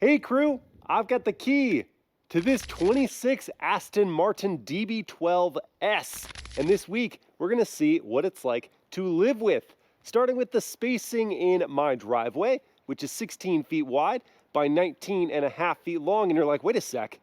Hey crew, I've got the key to this 26 Aston Martin DB12S. And this week, we're gonna see what it's like to live with. Starting with the spacing in my driveway, which is 16 feet wide by 19 and a half feet long. And you're like, wait a sec,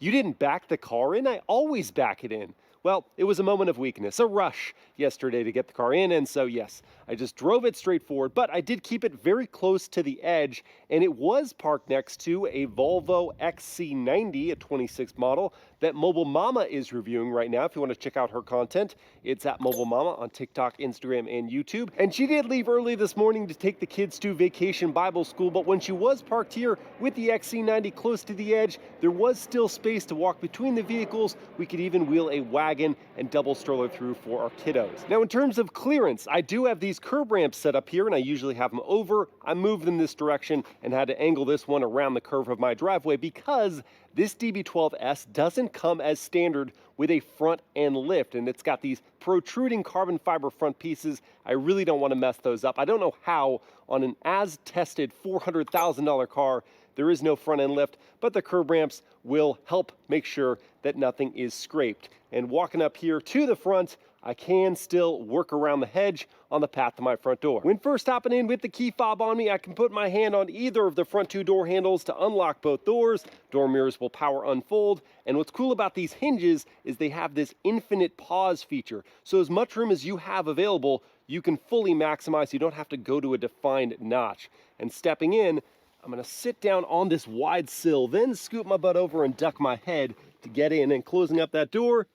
you didn't back the car in? I always back it in. Well, it was a moment of weakness, a rush yesterday to get the car in, and so yes, I just drove it straight forward, but I did keep it very close to the edge, and it was parked next to a Volvo XC90, a 26 model, that Mobile Mama is reviewing right now. If you want to check out her content, it's at Mobile Mama on TikTok, Instagram, and YouTube. And she did leave early this morning to take the kids to Vacation Bible School, but when she was parked here with the XC90 close to the edge, there was still space to walk between the vehicles. We could even wheel a wagon and double stroller through for our kiddos. Now, in terms of clearance, I do have these curb ramps set up here, and I usually have them over. I moved them this direction and had to angle this one around the curve of my driveway because this DB12S doesn't come as standard with a front end lift, and it's got these protruding carbon fiber front pieces. I really don't want to mess those up. I don't know how on an as-tested $400,000 car there is no front end lift, but the curb ramps will help make sure that nothing is scraped. And walking up here to the front, I can still work around the hedge on the path to my front door. When first hopping in with the key fob on me, I can put my hand on either of the front two door handles to unlock both doors. Door mirrors will power unfold. And what's cool about these hinges is they have this infinite pause feature. So as much room as you have available, you can fully maximize. You don't have to go to a defined notch. And stepping in, I'm gonna sit down on this wide sill, then scoot my butt over and duck my head to get in. And closing up that door,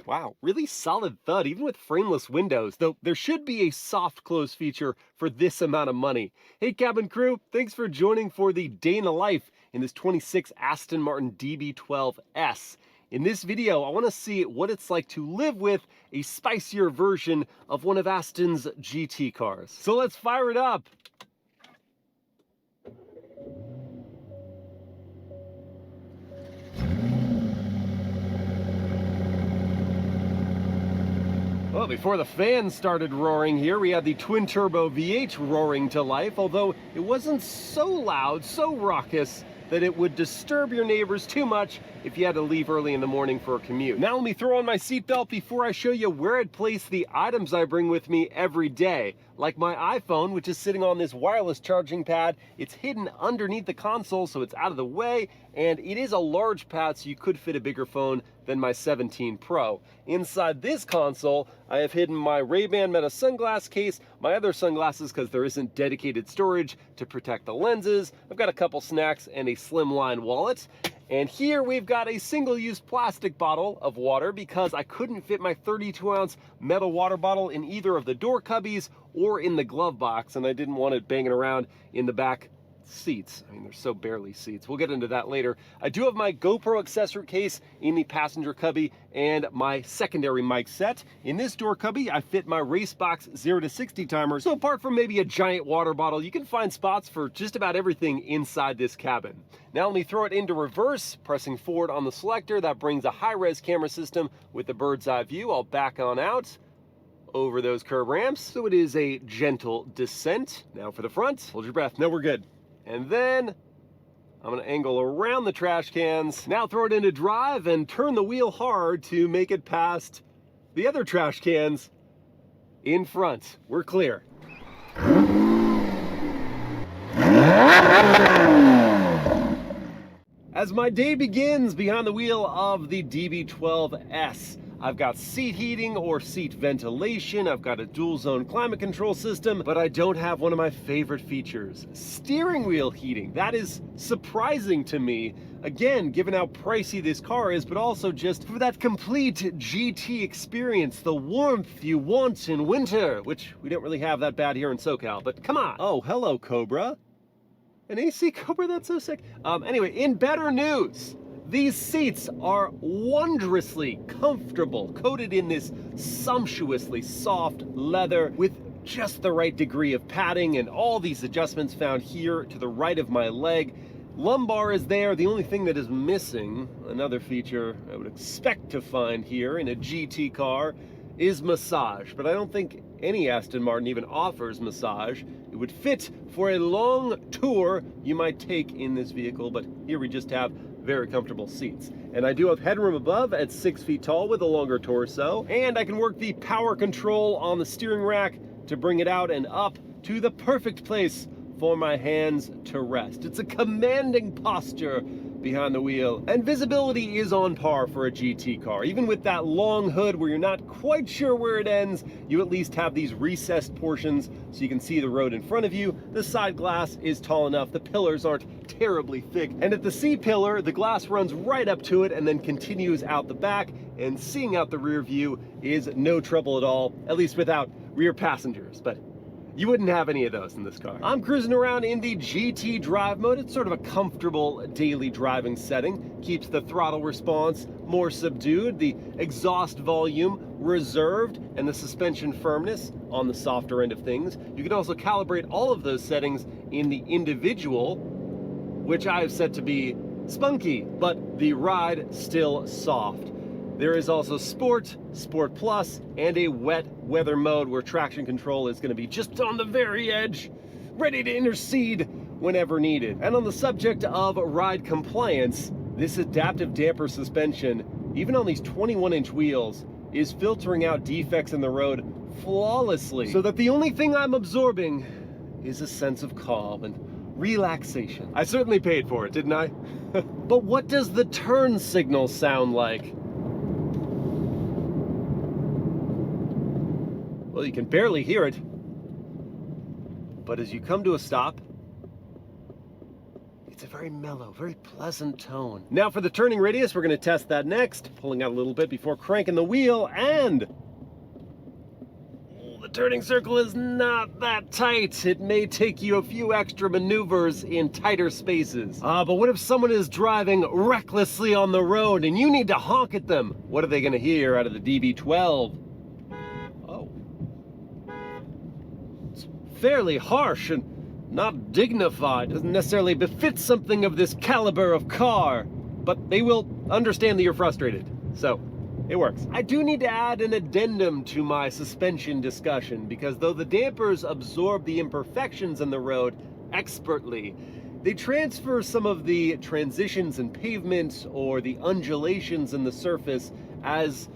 wow, really solid thud, even with frameless windows, though there should be a soft close feature for this amount of money. Hey cabin crew, thanks for joining for the day in the life in this 26 Aston Martin DB12S. In this video, I want to see what it's like to live with a spicier version of one of Aston's GT cars. So let's fire it up. Well, before the fans started roaring here, we had the twin-turbo V8 roaring to life, although it wasn't so loud, so raucous, that it would disturb your neighbors too much if you had to leave early in the morning for a commute. Now let me throw on my seatbelt before I show you where I'd place the items I bring with me every day. Like my iPhone, which is sitting on this wireless charging pad. It's hidden underneath the console, so it's out of the way, and it is a large pad, so you could fit a bigger phone than my 17 Pro. Inside this console, I have hidden my Ray-Ban Meta sunglass case, my other sunglasses because there isn't dedicated storage to protect the lenses. I've got a couple snacks and a slimline wallet. And here we've got a single-use plastic bottle of water because I couldn't fit my 32-ounce metal water bottle in either of the door cubbies or in the glove box, and I didn't want it banging around in the back seats. I mean, there's so barely seats. We'll get into that later. I do have my GoPro accessory case in the passenger cubby and my secondary mic set. In this door cubby, I fit my Racebox 0 to 60 timer. So apart from maybe a giant water bottle, you can find spots for just about everything inside this cabin. Now let me throw it into reverse, pressing forward on the selector. That brings a high-res camera system with the bird's eye view. I'll back on out over those curb ramps. So it is a gentle descent. Now for the front, hold your breath. No, we're good. And then I'm gonna angle around the trash cans. Now throw it into drive and turn the wheel hard to make it past the other trash cans in front. We're clear. As my day begins behind the wheel of the DB12S, I've got seat heating or seat ventilation. I've got a dual zone climate control system, but I don't have one of my favorite features, steering wheel heating. That is surprising to me. Again, given how pricey this car is, but also just for that complete GT experience, the warmth you want in winter, which we don't really have that bad here in SoCal, but come on. Oh, hello, Cobra. An AC Cobra, that's so sick. Anyway, in better news, these seats are wondrously comfortable, coated in this sumptuously soft leather with just the right degree of padding, and all these adjustments found here to the right of my leg. Lumbar is there. The only thing that is missing, another feature I would expect to find here in a GT car, is massage. But I don't think any Aston Martin even offers massage. it would fit for a long tour you might take in this vehicle, but here we just have very comfortable seats. And I do have headroom above at 6 feet tall with a longer torso, and I can work the power control on the steering rack to bring it out and up to the perfect place for my hands to rest. It's a commanding posture behind the wheel, and visibility is on par for a GT car. Even with that long hood where you're not quite sure where it ends, you at least have these recessed portions so you can see the road in front of you. The side glass is tall enough, the pillars aren't terribly thick, and at the C pillar, the glass runs right up to it and then continues out the back, and seeing out the rear view is no trouble at all, at least without rear passengers. But you wouldn't have any of those in this car. I'm cruising around in the GT drive mode. It's sort of a comfortable daily driving setting. Keeps the throttle response more subdued, the exhaust volume reserved, and the suspension firmness on the softer end of things. You can also calibrate all of those settings in the individual, which I have set to be spunky, but the ride still soft. There is also Sport, Sport Plus, and a wet weather mode where traction control is going to be just on the very edge, ready to intercede whenever needed. And on the subject of ride compliance, this adaptive damper suspension, even on these 21-inch wheels, is filtering out defects in the road flawlessly, so that the only thing I'm absorbing is a sense of calm and relaxation. I certainly paid for it, didn't I? But what does the turn signal sound like? Well, you can barely hear it, but as you come to a stop, it's a very mellow, very pleasant tone. Now for the turning radius, we're going to test that next, pulling out a little bit before cranking the wheel, and the turning circle is not that tight. It may take you a few extra maneuvers in tighter spaces. But what if someone is driving recklessly on the road and you need to honk at them? What are they going to hear out of the DB12? Fairly harsh and not dignified. Doesn't necessarily befit something of this caliber of car, but they will understand that you're frustrated, so it works. I do need to add an addendum to my suspension discussion, because though the dampers absorb the imperfections in the road expertly, they transfer some of the transitions in pavement or the undulations in the surface as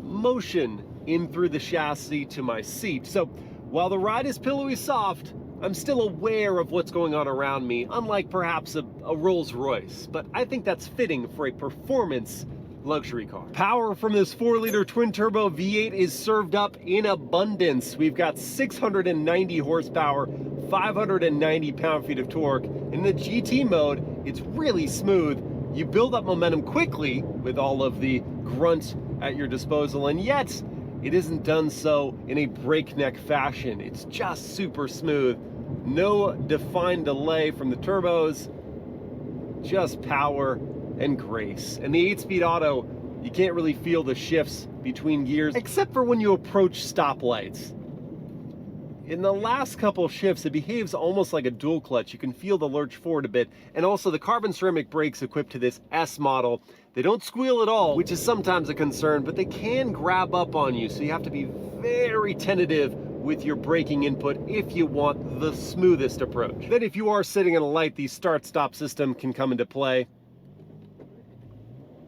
motion in through the chassis to my seat. So while the ride is pillowy soft, I'm still aware of what's going on around me, unlike perhaps a Rolls Royce, but I think that's fitting for a performance luxury car. Power from this 4-liter twin-turbo V8 is served up in abundance. We've got 690 horsepower, 590 pound-feet of torque. In the GT mode, it's really smooth. You build up momentum quickly with all of the grunt at your disposal, and yet it isn't done so in a breakneck fashion. It's just super smooth. No defined delay from the turbos, just power and grace. And the 8-speed auto, you can't really feel the shifts between gears, except for when you approach stoplights. In the last couple shifts, it behaves almost like a dual clutch. You can feel the lurch forward a bit. And also the carbon ceramic brakes equipped to this S model, they don't squeal at all, which is sometimes a concern, but they can grab up on you. So you have to be very tentative with your braking input if you want the smoothest approach. Then if you are sitting in a light, the start-stop system can come into play.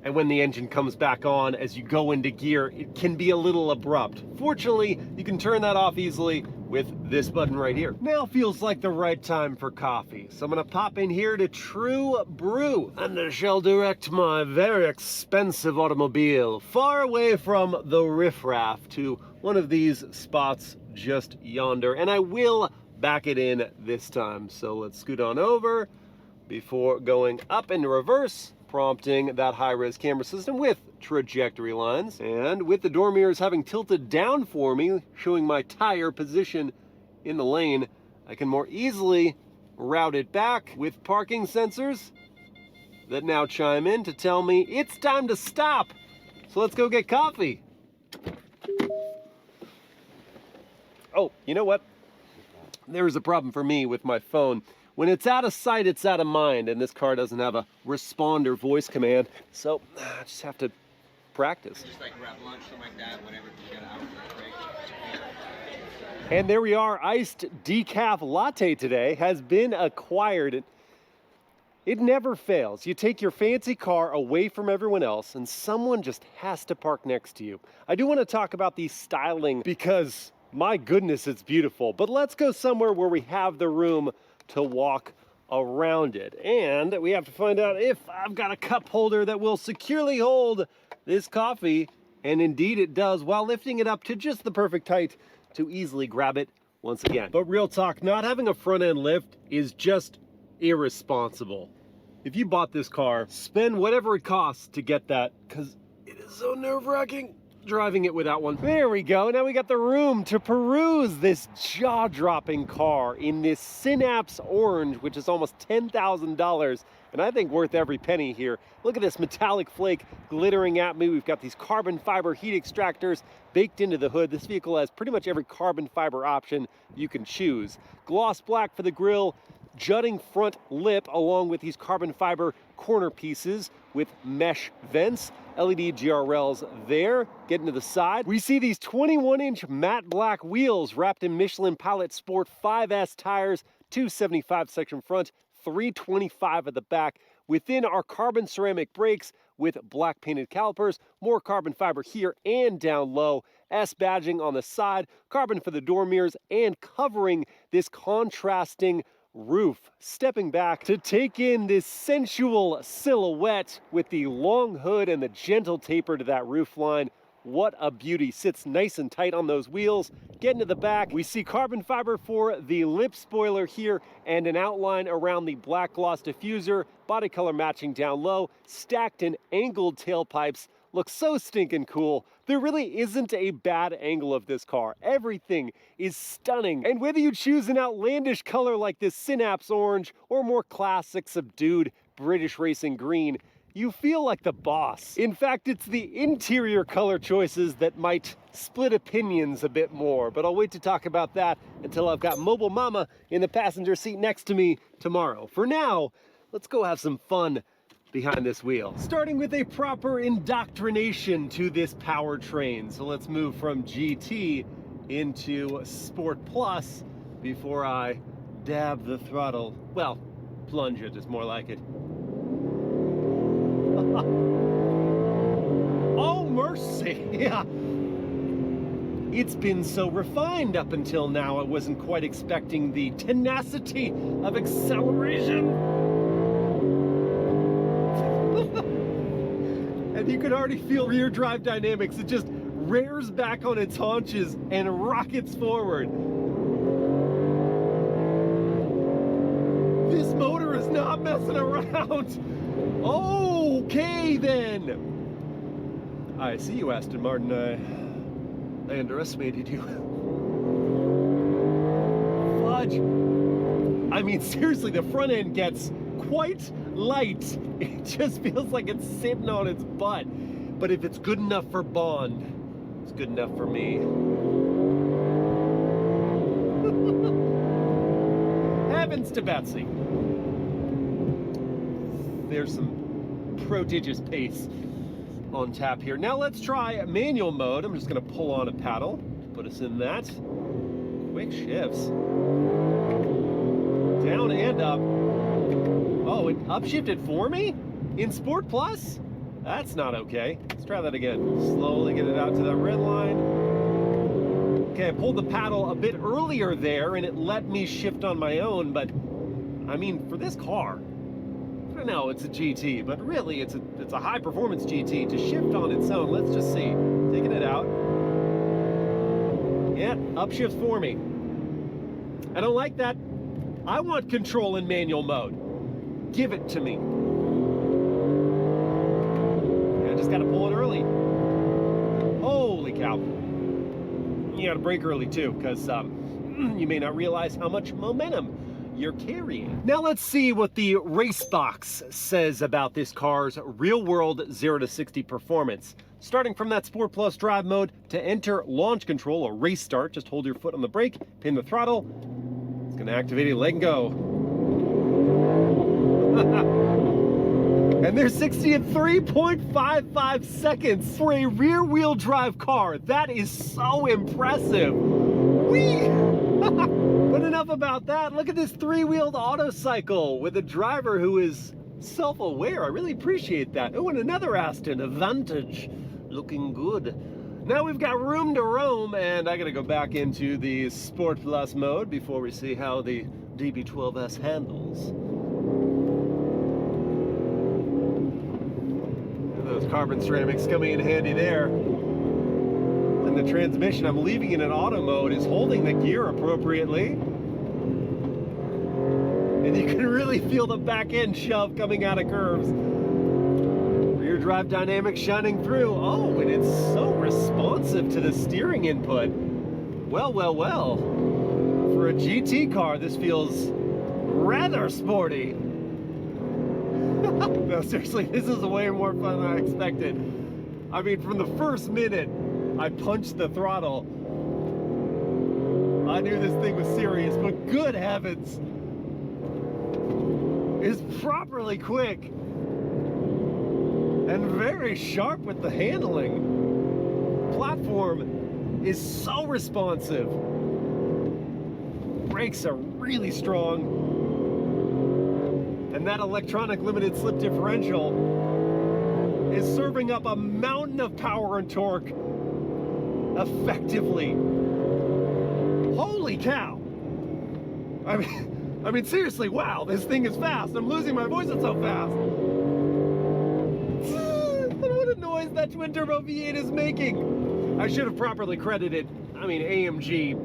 And when the engine comes back on, as you go into gear, it can be a little abrupt. Fortunately, you can turn that off easily with this button right here. Now feels like the right time for coffee. So I'm gonna pop in here to True Brew, and I shall direct my very expensive automobile far away from the riffraff to one of these spots just yonder. And I will back it in this time. So let's scoot on over before going up into reverse, prompting that high-res camera system with trajectory lines. And with the door mirrors having tilted down for me, showing my tire position in the lane, I can more easily route it back with parking sensors that now chime in to tell me it's time to stop. So let's go get coffee. Oh, you know what? There's a problem for me with my phone. When it's out of sight, it's out of mind, and this car doesn't have a responder voice command, so I just have to practice. Just like grab lunch, something like that, whatever, you got out for a break. And there we are, iced decaf latte today has been acquired. It never fails. You take your fancy car away from everyone else and someone just has to park next to you. I do want to talk about the styling because my goodness, it's beautiful. But let's go somewhere where we have the room to walk around it. And we have to find out if I've got a cup holder that will securely hold this coffee. And indeed it does, while lifting it up to just the perfect height to easily grab it once again. But real talk, not having a front end lift is just irresponsible. If you bought this car, spend whatever it costs to get that, because it is so nerve-wracking driving it without one. There we go. Now we got the room to peruse this jaw-dropping car in this Synapse Orange, which is almost $10,000, and I think worth every penny here. Look at this metallic flake glittering at me. We've got these carbon fiber heat extractors baked into the hood. This vehicle has pretty much every carbon fiber option you can choose. Gloss black for the grille, jutting front lip along with these carbon fiber corner pieces with mesh vents. LED GRLs there, getting to the side. We see these 21-inch matte black wheels wrapped in Michelin Pilot Sport 5S tires, 275 section front, 325 at the back. Within are carbon ceramic brakes with black painted calipers, more carbon fiber here and down low, S badging on the side, carbon for the door mirrors, and covering this contrasting roof. Stepping back to take in this sensual silhouette with the long hood and the gentle taper to that roof line. What a beauty. Sits nice and tight on those wheels. Getting to the back, we see carbon fiber for the lip spoiler here and an outline around the black gloss diffuser, body color matching down low, stacked and angled tailpipes. Looks so stinking cool. There really isn't a bad angle of this car. Everything is stunning. And whether you choose an outlandish color like this Synapse Orange or more classic subdued British racing green, you feel like the boss. In fact, it's the interior color choices that might split opinions a bit more, but I'll wait to talk about that until I've got Mobile Mama in the passenger seat next to me tomorrow. For now, let's go have some fun behind this wheel. Starting with a proper indoctrination to this powertrain. So let's move from GT into Sport Plus before I dab the throttle. Well, plunge it is more like it. Oh, mercy. Yeah. It's been so refined up until now. I wasn't quite expecting the tenacity of acceleration. And you can already feel rear drive dynamics. It just rears back on its haunches and rockets forward. This motor is not messing around. Okay then. I see you, Aston Martin. I underestimated you. Fudge. I mean, seriously, the front end gets quite light. It just feels like it's sitting on its butt. But if it's good enough for Bond, it's good enough for me. Heavens to Betsy. There's some prodigious pace on tap here. Now let's try manual mode. I'm just going to pull on a paddle, put us in that. Quick shifts. Down and up. Oh, it upshifted for me? In Sport Plus? That's not okay. Let's try that again. Slowly get it out to that red line. Okay, I pulled the paddle a bit earlier there and it let me shift on my own, but I mean, for this car, I know it's a GT, but really it's a high performance GT to shift on its own. Let's just see. Taking it out. Yeah, upshift for me. I don't like that. I want control in manual mode. Give it to me. I just gotta pull it early. Holy cow. You gotta brake early too, because you may not realize how much momentum you're carrying. Now let's see what the race box says about this car's real-world 0 to 60 performance. Starting from that Sport Plus drive mode, to enter launch control or race start, just hold your foot on the brake, pin the throttle. It's gonna activate it, let it go. And they're 60 in 3.55 seconds for a rear-wheel drive car. That is so impressive. Woo! Whee! But enough about that. Look at this three-wheeled autocycle with a driver who is self-aware. I really appreciate that. Oh, and another Aston, a Vantage. Looking good. Now we've got room to roam, and I gotta go back into the Sport Plus mode before we see how the DB12S handles. Those carbon ceramics coming in handy there. And the transmission, I'm leaving it in auto mode, is holding the gear appropriately. And you can really feel the back end shove coming out of curves. Rear drive dynamics shining through. Oh, and it's so responsive to the steering input. Well, well, well. For a GT car, this feels rather sporty. No, seriously, this is way more fun than I expected. I mean, from the first minute I punched the throttle, I knew this thing was serious, but good heavens, it's properly quick and very sharp with the handling. Platform is so responsive. Brakes are really strong. And that electronic limited slip differential is serving up a mountain of power and torque effectively. Holy cow! I mean seriously, wow, this thing is fast. I'm losing my voice, it's so fast. What a noise that twin turbo V8 is making. I should have properly credited, I mean, AMG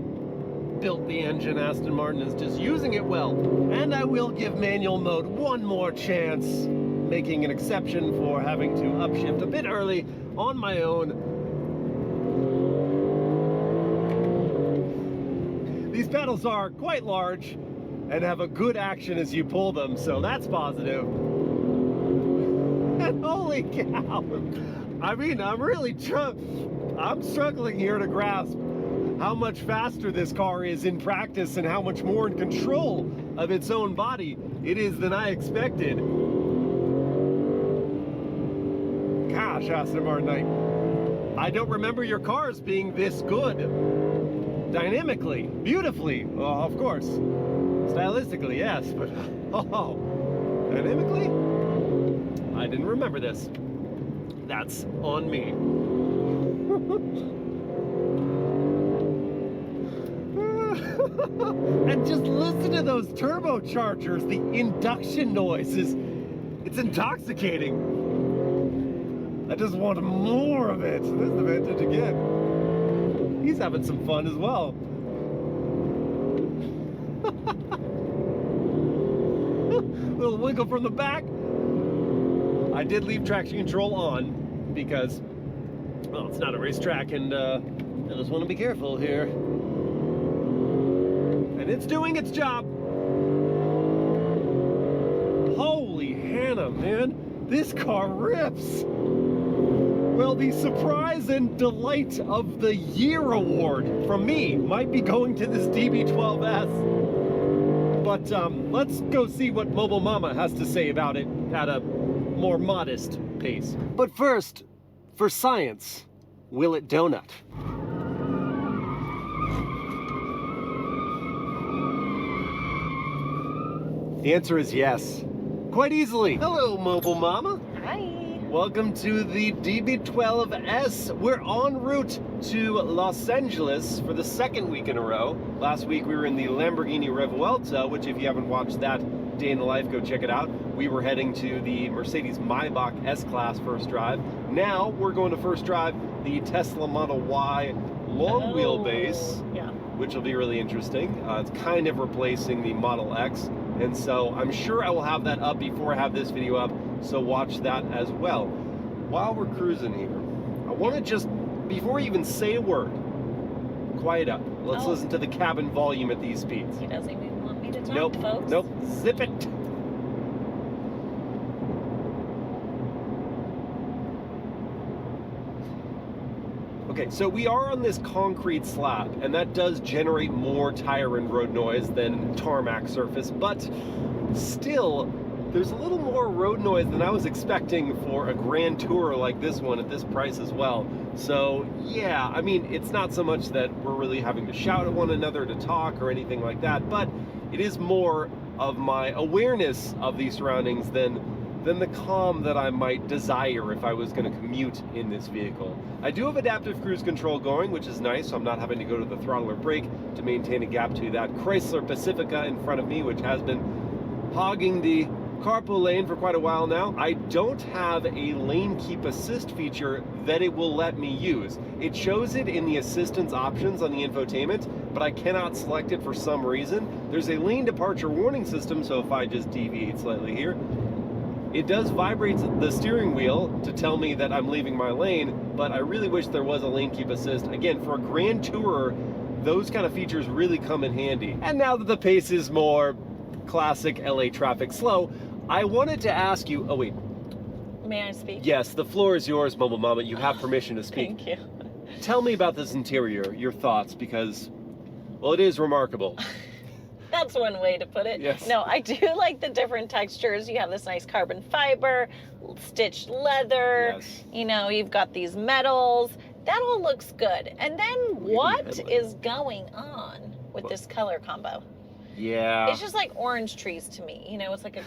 built the engine, Aston Martin is just using it well. And I will give manual mode one more chance, making an exception for having to upshift a bit early on my own. These pedals are quite large and have a good action as you pull them, so that's positive. And holy cow, I mean, I'm struggling here to grasp how much faster this car is in practice and how much more in control of its own body it is than I expected. Gosh, Aston Martin, I don't remember your cars being this good. Dynamically, beautifully, well, of course. Stylistically, yes, but oh, dynamically? I didn't remember this. That's on me. And just listen to those turbochargers. The induction noise it's intoxicating. I just want more of it. There's the Vantage again. He's having some fun as well. Little wiggle from the back. I did leave traction control on because, well, it's not a racetrack, and I just want to be careful here. And it's doing its job. Holy Hannah, man. This car rips. Well, the surprise and delight of the year award from me might be going to this DB12S. But let's go see what Mobile Mama has to say about it at a more modest pace. But first, for science, will it donut? The answer is yes. Quite easily. Hello, Mobile Mama. Hi. Welcome to the DB12S. We're en route to Los Angeles for the second week in a row. Last week we were in the Lamborghini Revuelta, which if you haven't watched that day in the life, go check it out. We were heading to the Mercedes Maybach S-Class first drive. Now we're going to first drive the Tesla Model Y long wheelbase, which will be really interesting. It's kind of replacing the Model X. And so I'm sure I will have that up before I have this video up, so watch that as well. While we're cruising here, I want to just, before I even say a word, quiet up. Let's listen to the cabin volume at these speeds. He doesn't even want me to talk, Nope, folks. nope, zip it. Okay, so we are on this concrete slab, and that does generate more tire and road noise than tarmac surface, but still, There's a little more road noise than I was expecting for a grand tourer like this one at this price as well. So yeah, I mean, it's not so much that we're really having to shout at one another to talk or anything like that, but it is more of my awareness of these surroundings than the calm that I might desire if I was going to commute in this vehicle. I do have adaptive cruise control going, which is nice, so I'm not having to go to the throttle or brake to maintain a gap to that Chrysler Pacifica in front of me, which has been hogging the carpool lane for quite a while now. I don't have a lane keep assist feature that it will let me use. It shows it in the assistance options on the infotainment, but I cannot select it for some reason. There's a lane departure warning system, so if I just deviate slightly here, it does vibrate the steering wheel to tell me that I'm leaving my lane, but I really wish there was a lane keep assist. Again, for a grand tourer, those kind of features really come in handy. And now that the pace is more classic LA traffic slow, I wanted to ask you, oh wait. May I speak? Yes, the floor is yours, Mobile Mama. You have permission to speak. Thank you. Tell me about this interior, your thoughts, because, well, it is remarkable. That's one way to put it. Yes. No, I do like the different textures. You have this nice carbon fiber, stitched leather. Yes. You know, you've got these metals. That all looks good. And then what is going on with this color combo? Yeah. It's just like orange trees to me. You know, it's like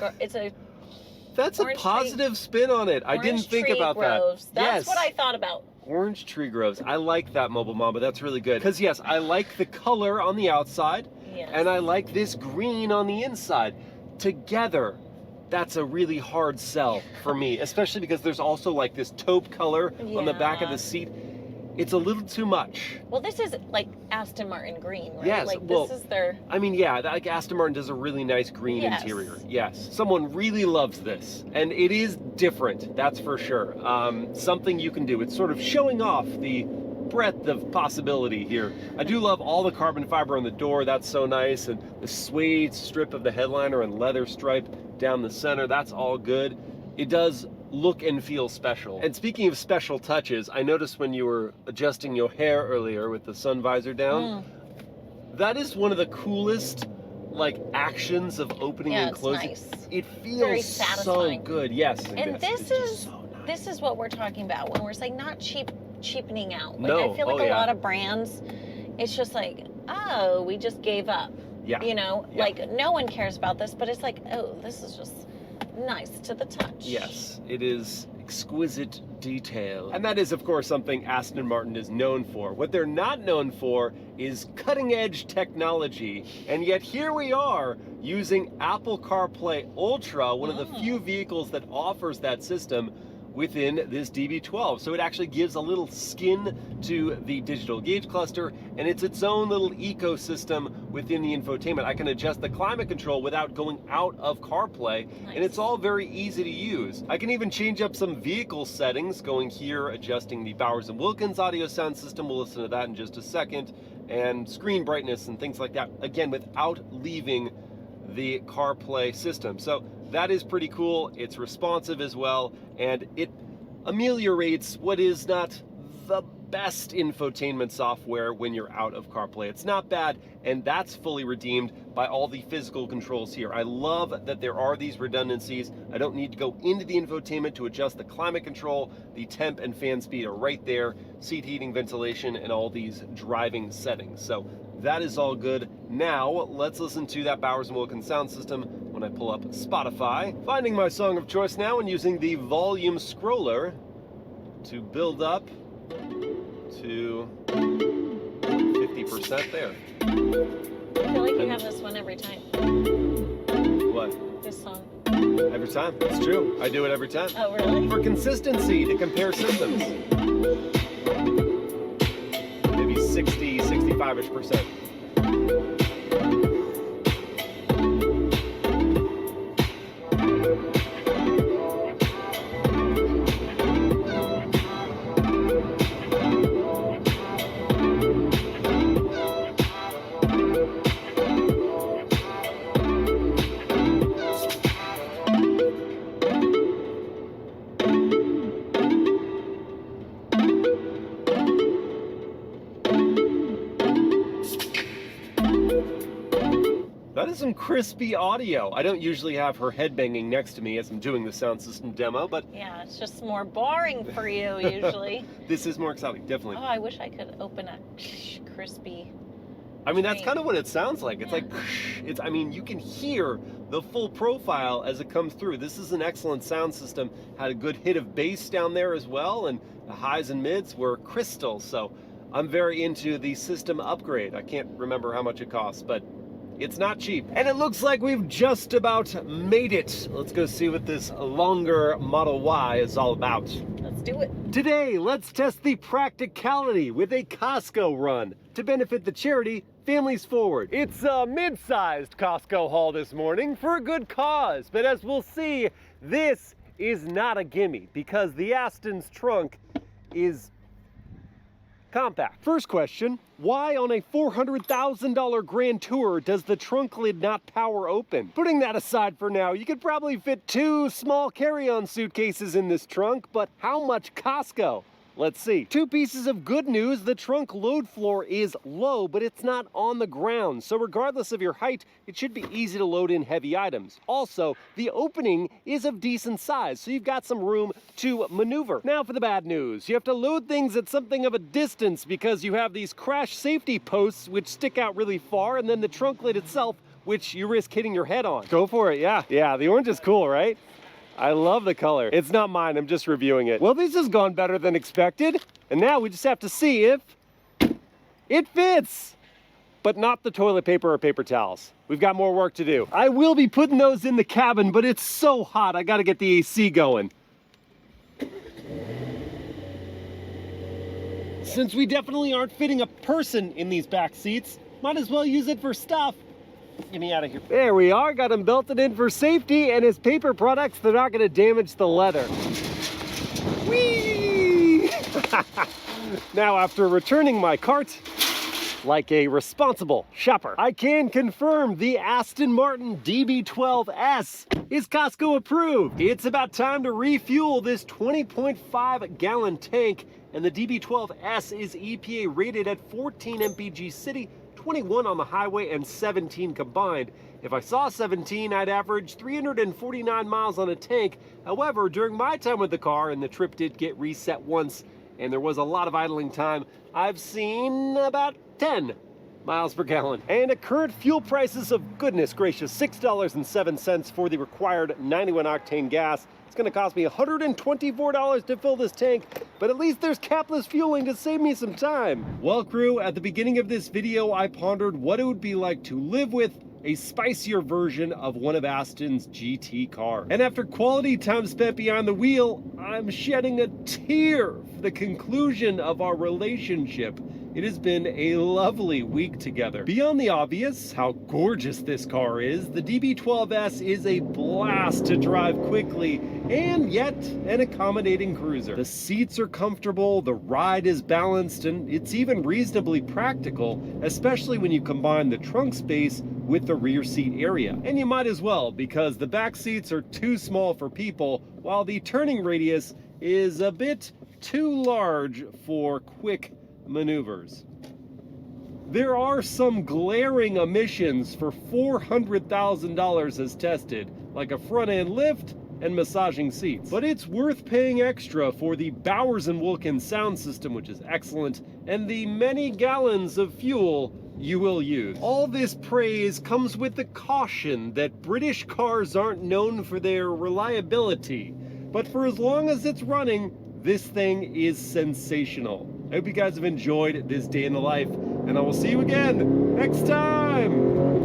That's a positive spin on it. I didn't think about groves. that. That's yes. what I thought about. Orange tree groves. I like that, Mobile Mama. That's really good. Because yes, I like the color on the outside. Yes. And I like this green on the inside. Together, that's a really hard sell for me, especially because there's also like this taupe color on the back of the seat. It's a little too much. Well, this is like Aston Martin green, right? Yes, Like well, this is their... I mean, yeah, like Aston Martin does a really nice green interior. Yes, someone really loves this. And it is different, that's for sure. Something you can do. It's sort of showing off the breadth of possibility here. I do love all the carbon fiber on the door. That's so nice. And the suede strip of the headliner and leather stripe down the center. That's all good. It does look and feel special. And speaking of special touches, I noticed when you were adjusting your hair earlier with the sun visor down, that is one of the coolest like actions of opening and closing. Nice. It Very feels satisfying. so good. Yes. And this is so nice. This is what we're talking about when we're saying not cheapening out. Like No. I feel like a lot of brands, it's just like, oh, we just gave up. Yeah. You know, like no one cares about this, but it's like, oh, this is just nice to the touch. Yes, it is exquisite detail. And that is, of course, something Aston Martin is known for. What they're not known for is cutting-edge technology. And yet here we are using Apple CarPlay Ultra, one of the few vehicles that offers that system within this DB12. So it actually gives a little skin to the digital gauge cluster, and it's its own little ecosystem within the infotainment. I can adjust the climate control without going out of CarPlay, and it's all very easy to use. I can even change up some vehicle settings, going here, adjusting the Bowers & Wilkins audio sound system. We'll listen to that in just a second, and screen brightness and things like that, again, without leaving the CarPlay system. So that is pretty cool. It's responsive as well, and it ameliorates what is not the best infotainment software when you're out of CarPlay. It's not bad, and that's fully redeemed by all the physical controls here. I love that there are these redundancies. I don't need to go into the infotainment to adjust the climate control. The temp and fan speed are right there, seat heating, ventilation, and all these driving settings. So that is all good. Now, let's listen to that Bowers & Wilkins sound system when I pull up Spotify. Finding my song of choice now and using the volume scroller to build up to 50% there. I feel like you have this one every time. What? This song. Every time. It's true. I do it every time. Oh, really? For consistency, to compare systems. Maybe 60, 65-ish%. That is some crispy audio. I don't usually have her headbanging next to me as I'm doing the sound system demo, but... Yeah, it's just more boring for you usually. This is more exciting, definitely. Oh, I wish I could open a crispy... I mean, that's kind of what it sounds like. It's Yeah. like, I mean, you can hear the full profile as it comes through. This is an excellent sound system. Had a good hit of bass down there as well, and the highs and mids were crystal, so I'm very into the system upgrade. I can't remember how much it costs, but it's not cheap. And it looks like we've just about made it. Let's go see what this longer Model Y is all about. Let's do it. Today, let's test the practicality with a Costco run to benefit the charity Families Forward. It's a mid-sized Costco haul this morning for a good cause, but as we'll see, this is not a gimme because the Aston's trunk is compact. First question, why on a $400,000 Grand Tour does the trunk lid not power open? Putting that aside for now, you could probably fit 2 small carry-on suitcases in this trunk, but how much Costco? Let's see. 2 pieces of good news, the trunk load floor is low, but it's not on the ground. So regardless of your height, it should be easy to load in heavy items. Also, the opening is of decent size, so you've got some room to maneuver. Now for the bad news. You have to load things at something of a distance because you have these crash safety posts which stick out really far, and then the trunk lid itself, which you risk hitting your head on. Go for it, yeah. Yeah, the orange is cool, right? I love the color. It's not mine, I'm just reviewing it. Well, this has gone better than expected, and now we just have to see if it fits. But not the toilet paper or paper towels. We've got more work to do. I will be putting those in the cabin, but it's so hot, I gotta get the AC going. Since we definitely aren't fitting a person in these back seats, might as well use it for stuff. Get me out of here. There we are, got him belted in for safety, and his paper products, they're not gonna damage the leather. Whee! Now, after returning my cart, like a responsible shopper, I can confirm the Aston Martin DB12S is Costco approved. It's about time to refuel this 20.5 gallon tank, and the DB12S is EPA rated at 14 mpg city, 21 on the highway, and 17 combined. If I saw 17, I'd average 349 miles on a tank. However, during my time with the car, and the trip did get reset once, and there was a lot of idling time, I've seen about 10 miles per gallon. And at current fuel prices of goodness gracious, $6.07 for the required 91 octane gas. It's gonna cost me $124 to fill this tank, but at least there's capless fueling to save me some time. Well, crew, at the beginning of this video, I pondered what it would be like to live with a spicier version of one of Aston's GT cars. And after quality time spent behind the wheel, I'm shedding a tear for the conclusion of our relationship. It has been a lovely week together. Beyond the obvious, how gorgeous this car is, the DB12S is a blast to drive quickly, and yet an accommodating cruiser. The seats are comfortable, the ride is balanced, and it's even reasonably practical, especially when you combine the trunk space with the rear seat area. And you might as well, because the back seats are too small for people, while the turning radius is a bit too large for quick maneuvers. There are some glaring omissions for $400,000 as tested, like a front end lift and massaging seats. But it's worth paying extra for the Bowers & Wilkins sound system, which is excellent, and the many gallons of fuel you will use. All this praise comes with the caution that British cars aren't known for their reliability. But for as long as it's running, this thing is sensational. I hope you guys have enjoyed this day in the life, and I will see you again next time.